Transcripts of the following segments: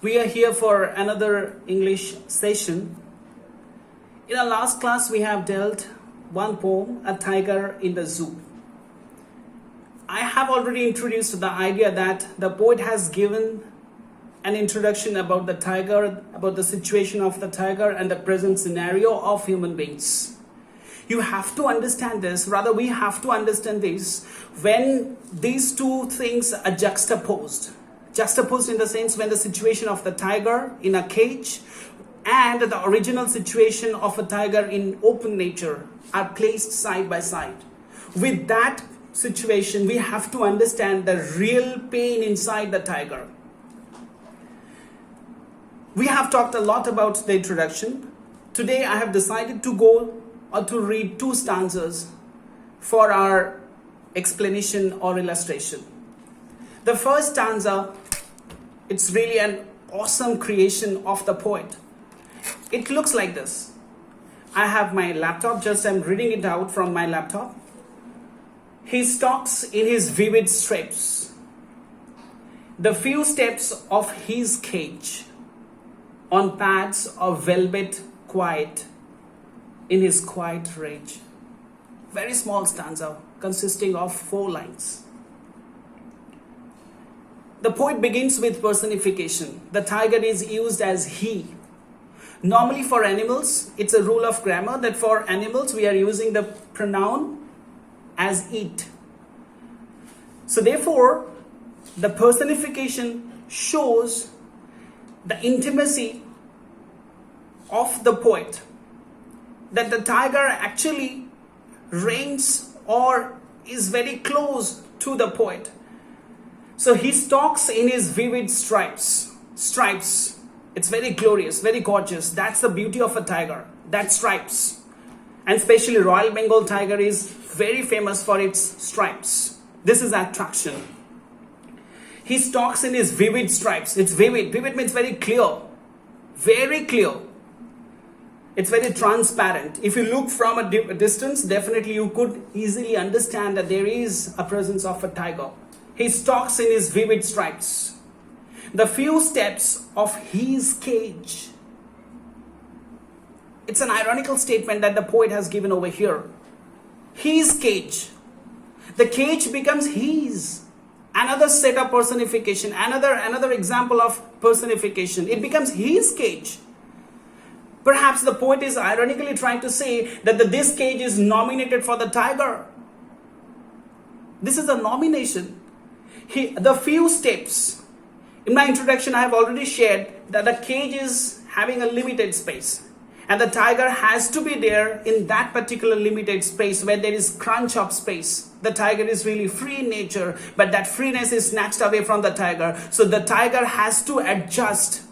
We are here for another English session. In our last class, we have dealt one poem, A Tiger in the Zoo. I have already introduced the idea that the poet has given an introduction about the tiger, about the situation of the tiger and the present scenario of human beings. You have to understand this, rather we have to understand this when these two things are juxtaposed. Juxtaposed in the sense when the situation of the tiger in a cage and the original situation of a tiger in open nature are placed side by side. With that situation, we have to understand the real pain inside the tiger. We have talked a lot about the introduction. Today I have decided to go or to read two stanzas for our explanation or illustration. The first stanza, it's really an awesome creation of the poet. It looks like this. I have my laptop, I'm reading it out from my laptop. He stalks in his vivid stripes, the few steps of his cage, on pads of velvet quiet, in his quiet rage. Very small stanza consisting of 4 lines. The poet begins with personification. The tiger is used as he. Normally for animals, it's a rule of grammar that for animals we are using the pronoun as it. So therefore, the personification shows the intimacy of the poet, that the tiger actually reigns or is very close to the poet. So he stalks in his vivid stripes. Stripes. It's very glorious, very gorgeous. That's the beauty of a tiger. That stripes. And especially Royal Bengal tiger is very famous for its stripes. This is attraction. He stalks in his vivid stripes. It's vivid. Vivid means very clear. Very clear. It's very transparent. If you look from a distance, definitely you could easily understand that there is a presence of a tiger. He stalks in his vivid stripes, the few steps of his cage. It's an ironical statement that the poet has given over here. His cage. The cage becomes his. Another set of personification, another example of personification. It becomes his cage. Perhaps the poet is ironically trying to say that this cage is nominated for the tiger. This is a nomination. The few steps. In my introduction, I have already shared that the cage is having a limited space. And the tiger has to be there in that particular limited space where there is crunch of space. The tiger is really free in nature, but that freeness is snatched away from the tiger. So the tiger has to adjust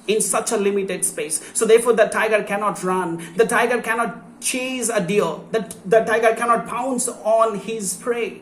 in such a limited space. So therefore the tiger cannot run. The tiger cannot chase a deer. The tiger cannot pounce on his prey.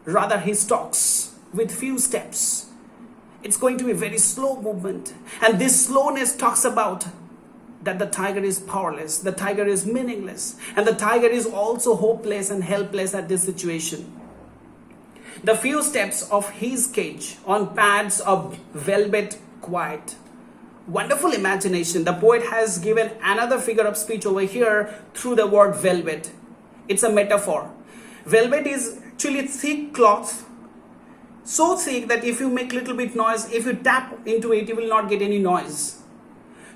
Rather he stalks with few steps. It's going to be a very slow movement. And this slowness talks about that the tiger is powerless. The tiger is meaningless. And the tiger is also hopeless and helpless at this situation. The few steps of his cage on pads of velvet quiet. Wonderful imagination. The poet has given another figure of speech over here through the word velvet. It's a metaphor. Velvet is actually thick cloth, so thick that if you make little bit noise, if you tap into it, you will not get any noise.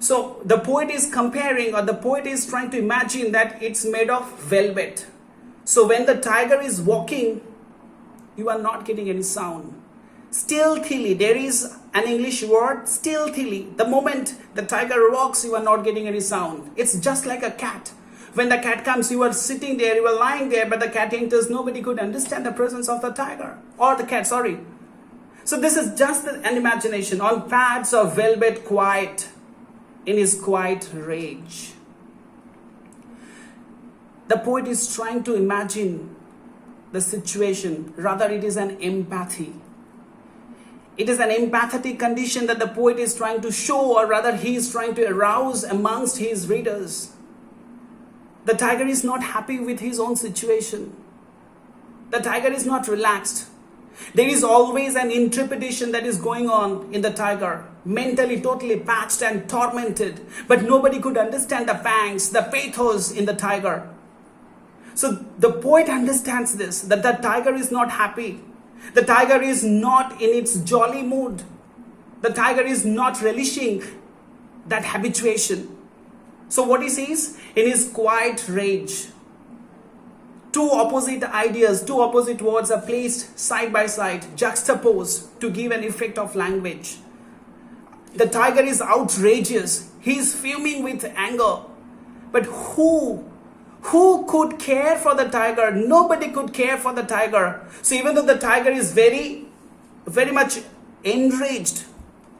So the poet is comparing, or the poet is trying to imagine that it's made of velvet. So when the tiger is walking, you are not getting any sound. Stealthily, there is an English word, stealthily. The moment the tiger walks, you are not getting any sound. It's just like a cat. When the cat comes, you are sitting there, you are lying there, but the cat enters, nobody could understand the presence of the tiger. Or the cat, sorry. So this is just an imagination on pads of velvet quiet, in his quiet rage. The poet is trying to imagine the situation, rather it is an empathy. It is an empathetic condition that the poet is trying to show, or rather he is trying to arouse amongst his readers. The tiger is not happy with his own situation. The tiger is not relaxed. There is always an intrepidation that is going on in the tiger, mentally totally patched and tormented, but nobody could understand the pangs, the pathos in the tiger. So the poet understands this, that the tiger is not happy. The tiger is not in its jolly mood. The tiger is not relishing that habituation. So what he sees in his quiet rage, two opposite ideas, two opposite words are placed side by side, juxtaposed to give an effect of language. The tiger is outrageous. He is fuming with anger. But who could care for the tiger? Nobody could care for the tiger. So even though the tiger is very, very much enraged,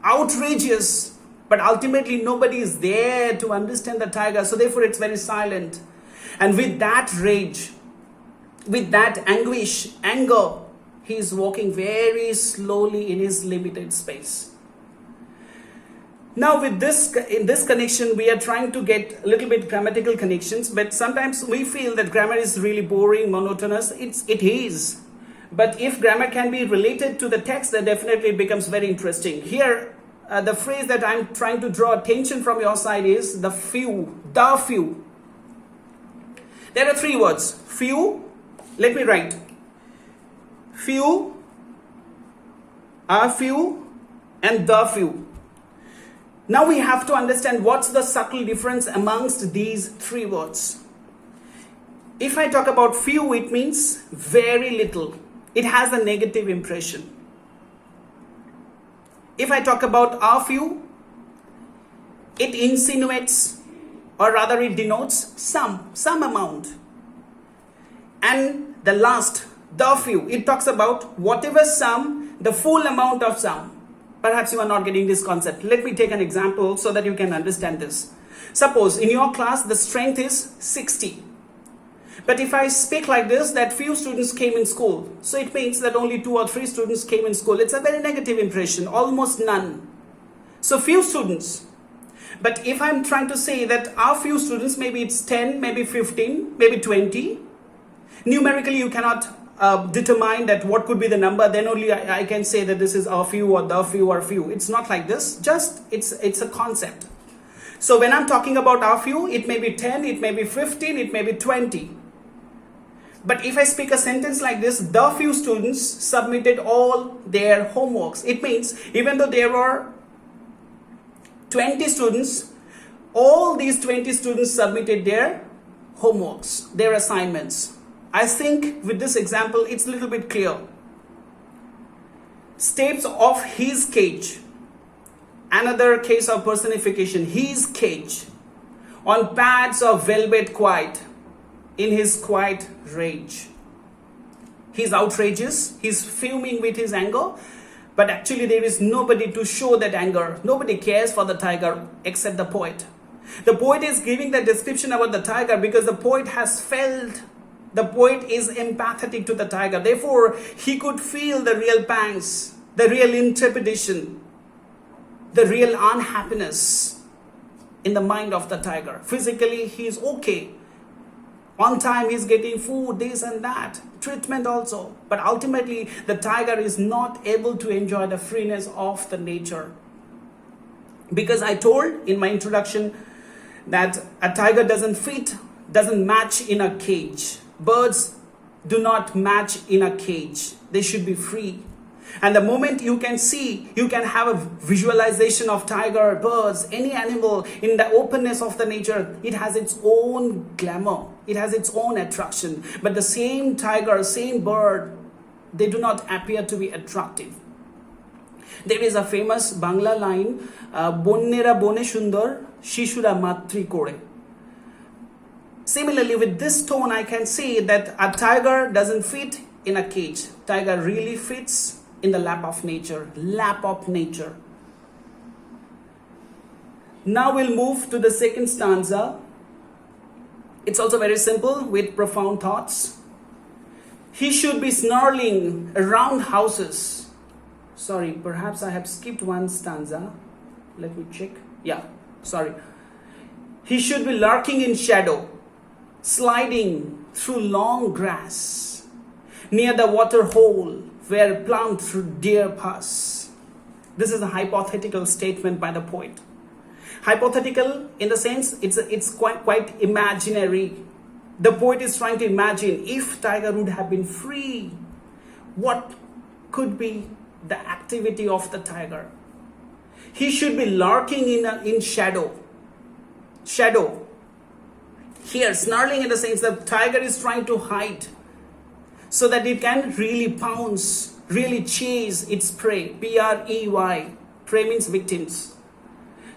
outrageous, but ultimately nobody is there to understand the tiger. So therefore it's very silent. And with that rage, with that anguish, anger, he is walking very slowly in his limited space. Now with this, in this connection, we are trying to get a little bit grammatical connections, but sometimes we feel that grammar is really boring, monotonous. It is. But if grammar can be related to the text, then definitely it becomes very interesting. Here, the phrase that I'm trying to draw attention from your side is the few, the few. There are three words. Few, let me write. Few, a few, and the few. Now we have to understand what's the subtle difference amongst these three words. If I talk about few, it means very little. It has a negative impression. If I talk about a few, it insinuates, or rather it denotes some amount. And the last, the few, it talks about whatever sum, the full amount of sum. Perhaps you are not getting this concept. Let me take an example so that you can understand this. Suppose in your class the strength is 60. But if I speak like this, that few students came in school, so it means that only 2 or 3 students came in school. It's a very negative impression, almost none. So few students. But if I'm trying to say that our few students, maybe it's 10, maybe 15, maybe 20. Numerically, you cannot determine that what could be the number. Then only I can say that this is a few or the few or few. It's not like this. Just it's a concept. So when I'm talking about a few, it may be 10, it may be 15, it may be 20. But if I speak a sentence like this, the few students submitted all their homeworks. It means even though there were 20 students, all these 20 students submitted their homeworks, their assignments. I think with this example, it's a little bit clear. Steps of his cage. Another case of personification. His cage. On pads of velvet quiet. In his quiet rage. He's outrageous. He's fuming with his anger. But actually there is nobody to show that anger. Nobody cares for the tiger except the poet. The poet is giving the description about the tiger because the poet has felt. The poet is empathetic to the tiger. Therefore, he could feel the real pangs, the real intrepidation, the real unhappiness in the mind of the tiger. Physically, he is okay. On time, he's getting food, this and that, treatment also. But ultimately, the tiger is not able to enjoy the freeness of the nature. Because I told in my introduction that a tiger doesn't match in a cage. Birds do not match in a cage. They should be free. And the moment you can see, you can have a visualization of tiger, birds, any animal in the openness of the nature. It has its own glamour. It has its own attraction. But the same tiger, same bird, they do not appear to be attractive. There is a famous Bangla line, Bonnera bone sundor, shishura matri kore. Similarly, with this tone, I can say that a tiger doesn't fit in a cage. Tiger really fits in the lap of nature. Lap of nature. Now we'll move to the second stanza. It's also very simple with profound thoughts. He should be snarling around houses. Sorry, perhaps I have skipped one stanza. Let me check. Yeah, sorry. He should be lurking in shadow, sliding through long grass, near the water hole, where plump deer pass. This is a hypothetical statement by the poet. Hypothetical in the sense it's quite imaginary. The poet is trying to imagine if tiger would have been free, what could be the activity of the tiger. He should be lurking in shadow. Here, snarling in the sense that the tiger is trying to hide so that it can really pounce, really chase its prey. Prey. Prey means victims.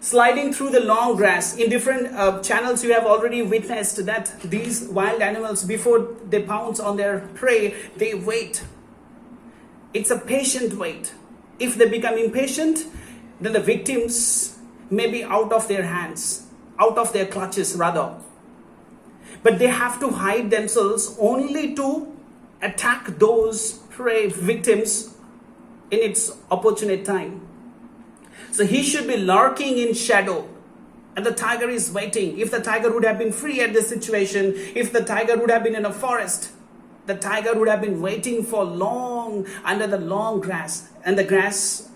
Sliding through the long grass. In different channels, you have already witnessed that these wild animals, before they pounce on their prey, they wait. It's a patient wait. If they become impatient, then the victims may be out of their hands, out of their clutches rather. But they have to hide themselves only to attack those prey victims in its opportune time. So he should be lurking in shadow, and the tiger is waiting. If the tiger would have been free at this situation, if the tiger would have been in a forest, the tiger would have been waiting for long under the long grass, and the grass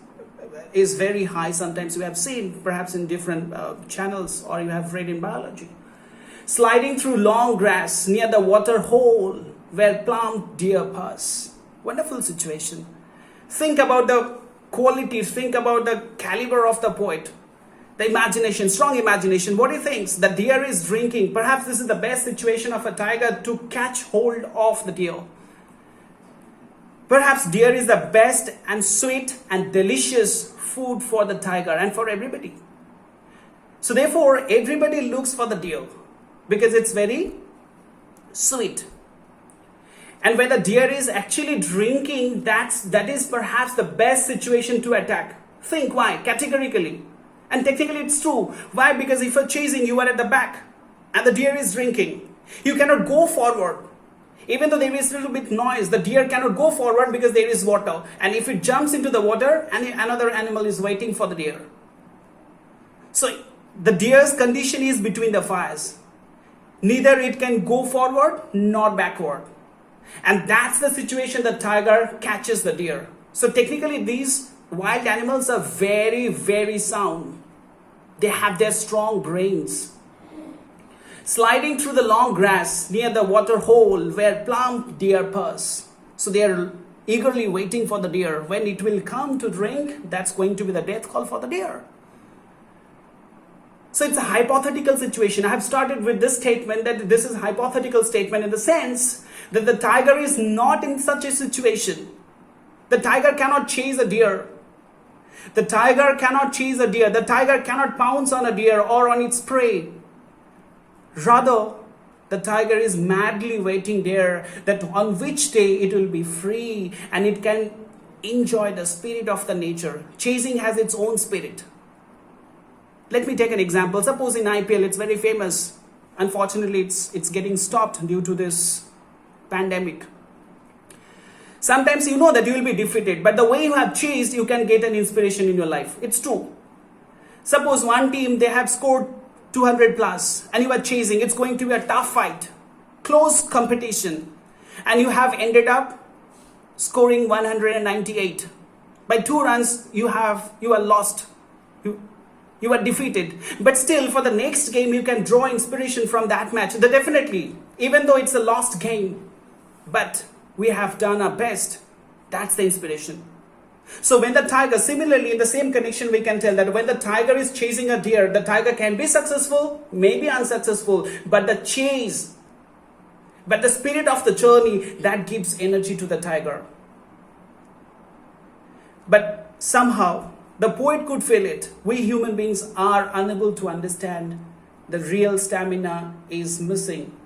is very high. Sometimes you have seen perhaps in different channels, or you have read in biology. Sliding through long grass near the water hole where plump deer pass. Wonderful situation. Think about the qualities, think about the caliber of the poet. The imagination, strong imagination. What he thinks? The deer is drinking. Perhaps this is the best situation of a tiger to catch hold of the deer. Perhaps deer is the best and sweet and delicious food for the tiger and for everybody. So therefore, everybody looks for the deer because it's very sweet. And when the deer is actually drinking, that is perhaps the best situation to attack. Think why? Categorically. And technically it's true. Why? Because if you're chasing, you are at the back and the deer is drinking. You cannot go forward. Even though there is a little bit noise, the deer cannot go forward because there is water. And if it jumps into the water, and another animal is waiting for the deer. So the deer's condition is between the fires. Neither it can go forward nor backward. And that's the situation the tiger catches the deer. So technically these wild animals are very, very sound. They have their strong brains. Sliding through the long grass near the water hole where plump deer pass. So they are eagerly waiting for the deer. When it will come to drink, that's going to be the death call for the deer. So it's a hypothetical situation. I have started with this statement that this is a hypothetical statement in the sense that the tiger is not in such a situation. The tiger cannot chase a deer. The tiger cannot chase a deer. The tiger cannot pounce on a deer or on its prey. Rather, the tiger is madly waiting there that on which day it will be free and it can enjoy the spirit of the nature. Chasing has its own spirit. Let me take an example. Suppose in IPL, it's very famous. Unfortunately, it's getting stopped due to this pandemic. Sometimes you know that you will be defeated, but the way you have chased, you can get an inspiration in your life. It's true. Suppose one team, they have scored 200 plus and you are chasing. It's going to be a tough fight, close competition, and you have ended up scoring 198. By 2 runs, you are lost. You are defeated. But still, for the next game, you can draw inspiration from that match. Definitely, even though it's a lost game, but we have done our best. That's the inspiration. So when the tiger, similarly in the same connection, we can tell that when the tiger is chasing a deer, the tiger can be successful, maybe unsuccessful, but the chase, but the spirit of the journey, that gives energy to the tiger. But somehow, the poet could feel it. We human beings are unable to understand the real stamina is missing.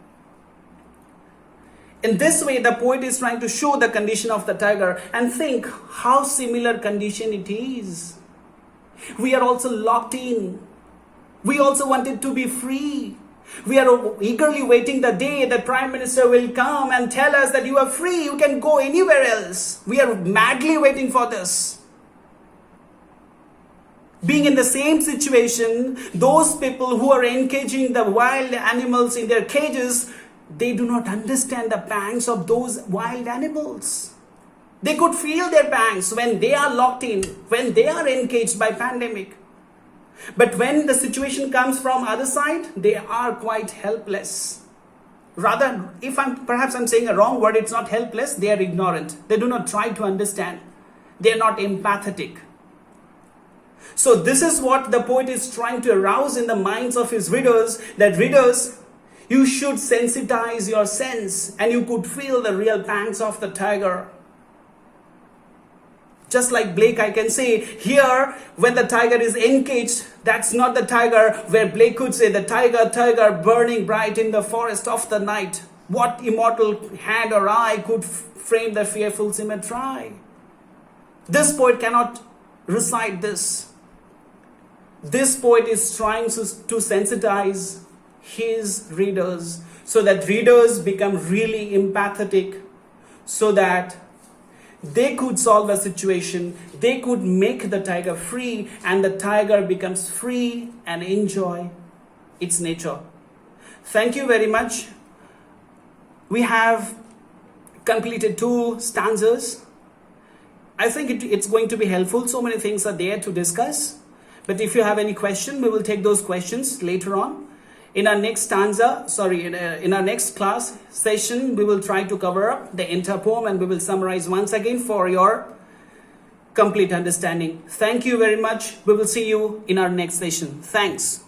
In this way, the poet is trying to show the condition of the tiger and think how similar condition it is. We are also locked in. We also wanted to be free. We are eagerly waiting the day that Prime Minister will come and tell us that you are free, you can go anywhere else. We are madly waiting for this. Being in the same situation, those people who are encaging the wild animals in their cages, they do not understand the pangs of those wild animals. They could feel their pangs when they are locked in, when they are engaged by pandemic. But when the situation comes from other side, they are quite helpless. Rather, if I'm saying a wrong word, it's not helpless, they are ignorant. They do not try to understand. They are not empathetic. So this is what the poet is trying to arouse in the minds of his readers, that readers, you should sensitize your sense and you could feel the real pangs of the tiger. Just like Blake, I can say here, when the tiger is encaged, that's not the tiger where Blake could say, the tiger, tiger, burning bright in the forest of the night. What immortal hand or eye could frame the fearful symmetry? This poet cannot recite this. This poet is trying to sensitize his readers so that readers become really empathetic, so that they could solve a situation, they could make the tiger free, and the tiger becomes free and enjoy its nature. Thank you very much. We have completed 2 stanzas. I think it's going to be helpful. So many things are there to discuss. But if you have any question, we will take those questions later on. In our next in our next class session, we will try to cover up the entire poem and we will summarize once again for your complete understanding. Thank you very much. We will see you in our next session. Thanks.